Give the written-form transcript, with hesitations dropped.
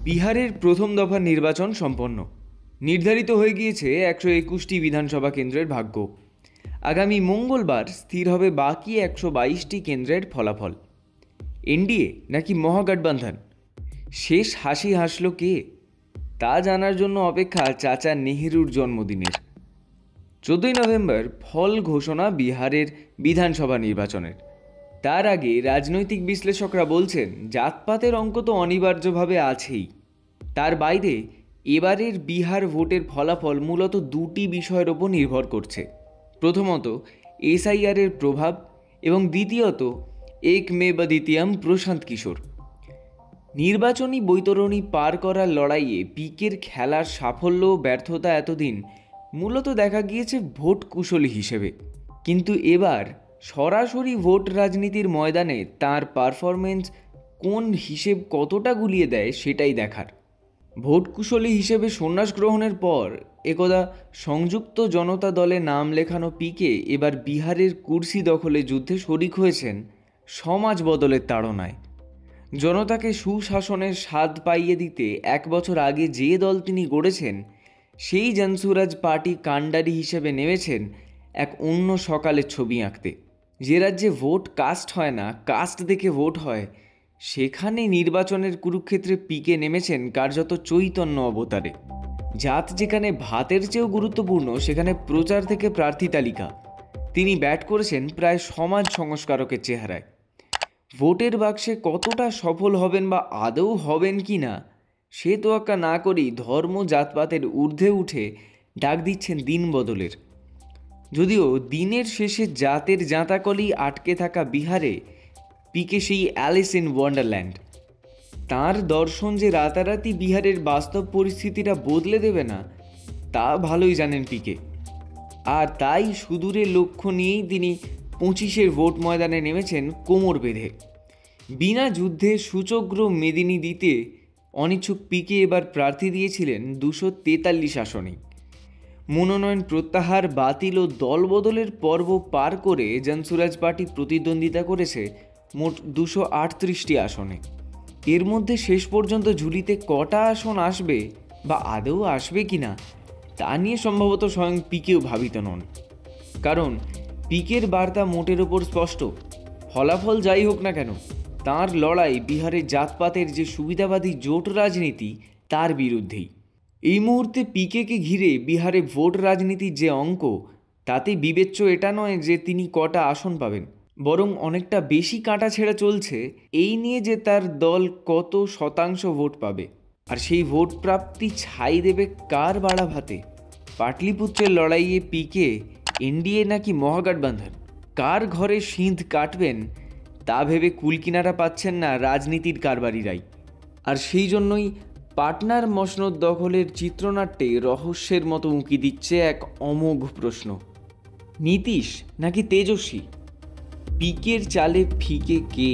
বিহারের প্রথম দফার নির্বাচন সম্পন্ন। নির্ধারিত হয়ে গিয়েছে 121টি বিধানসভা কেন্দ্রের ভাগ্য। আগামী মঙ্গলবার স্থির হবে বাকি 122টি কেন্দ্রের ফলাফল। এনডিএ নাকি মহাগঠবন্ধন, শেষ হাসি হাসল কে, তা জানার জন্য অপেক্ষা চাচা নেহেরুর জন্মদিনের। 14ই নভেম্বর ফল ঘোষণা বিহারের বিধানসভা নির্বাচনের। তার আগে রাজনৈতিক বিশ্লেষকরা বলছেন জাতপাতের অঙ্ক তো অনিবার্যভাবে আছেই। তার বাইরে এবারের বিহার ভোটের ফলাফল মূলত দুটি বিষয়ের ওপর নির্ভর করছে। প্রথমত এসআইআরের প্রভাব এবং দ্বিতীয়ত এক মে বা দ্বিতীয়াম প্রশান্ত কিশোর। নির্বাচনী বৈতরণী পার করার লড়াইয়ে পিকের খেলার সাফল্য ব্যর্থতা এতদিন মূলত দেখা গিয়েছে ভোট কুশলী হিসেবে, কিন্তু এবার সরাসরি ভোট রাজনীতির ময়দানে তার পারফরমেন্স কোন হিসেব কতটা গুলিয়ে দেয় সেটাই দেখার। ভোট কুশলী হিসেবে সন্ন্যাস গ্রহণের পর একদা সংযুক্ত জনতা দলে নাম লেখানো পিকে এবার বিহারের কুর্সি দখলে যুদ্ধে শরিক হয়েছেন সমাজ বদলের তাড়নায়। জনতাকে সুশাসনের স্বাদ পাইয়ে দিতে 1 বছর আগে যে দল তিনি গড়েছেন সেই জনসুরাজ পার্টি কাণ্ডারি হিসেবে নেমেছেন এক অন্য সকালের ছবি আঁকতে। যে রাজ্যে ভোট কাস্ট হয় না, কাস্ট দেখে ভোট হয়, সেখানে নির্বাচনের কুরুক্ষেত্রে পিকে নেমেছেন কার্যত চৈতন্য অবতারে। জাত যেখানে ভাতের চেয়েও গুরুত্বপূর্ণ, সেখানে প্রচার থেকে প্রার্থী তালিকা তিনি ব্যাট করেছেন প্রায় সমাজ সংস্কারকের চেহারায়। ভোটের বাক্সে কতটা সফল হবেন বা আদৌ হবেন কি না সে তোয়াক্কা না করেই ধর্ম জাতপাতের ঊর্ধ্বে উঠে ডাক দিচ্ছেন দিন বদলের। যদিও দিনের শেষে জাতের জাঁতাকলেই আটকে থাকা বিহারে পিকে সেই অ্যালিস ইন ওয়ান্ডারল্যান্ড। তাঁর দর্শন যে রাতারাতি বিহারের বাস্তব পরিস্থিতিটা বদলে দেবে না তা ভালোই জানেন পিকে। আর তাই সুদূরের লক্ষ্য নিয়েই তিনি 25-এর ভোট ময়দানে নেমেছেন কোমর বেঁধে। বিনা যুদ্ধে সূচগ্র মেদিনী দিতে অনিচ্ছুক পিকে এবার প্রার্থী দিয়েছিলেন 243 আসনে। মনোনয়ন প্রত্যাহার, বাতিল ও দলবদলের পর্ব পার করে জনসুরাজ পার্টি প্রতিদ্বন্দ্বিতা করেছে মোট 238টি আসনে। এর মধ্যে শেষ পর্যন্ত ঝুলিতে কটা আসন আসবে বা আদৌ আসবে কিনা তা নিয়ে সম্ভবত স্বয়ং পিকেও ভাবিত নন। কারণ পিকের বার্তা মোটের ওপর স্পষ্ট, ফলাফল যাই হোক না কেন তাঁর লড়াই বিহারের জাতপাতের যে সুবিধাবাদী জোট রাজনীতি তার বিরুদ্ধেই। এই মুহূর্তে পিকেকে ঘিরে বিহারে ভোট রাজনীতির যে অঙ্ক, তাতে বিবেচ্য এটা নয় যে তিনি কটা আসন পাবেন, বরং অনেকটা বেশি কাঁটা ছেঁড়া চলছে এই নিয়ে যে তার দল কত শতাংশ ভোট পাবে, আর সেই ভোট প্রাপ্তি ছাই দেবে কার বাড়া ভাতে। পাটলিপুত্রের লড়াইয়ে পিকে এনডিএ নাকি মহাগঠবন্ধন, কার ঘরে সিঁধ কাটবেন তা ভেবে কুলকিনারা পাচ্ছেন না রাজনীতির কারবারিরাই। আর সেই জন্যই পাটনার মসনদ দখলের চিত্রনাট্যে রহস্যের মতো উঁকি দিচ্ছে এক অমোঘ প্রশ্ন, নীতীশ নাকি তেজস্বী? পিকের চালে ফিকে কে?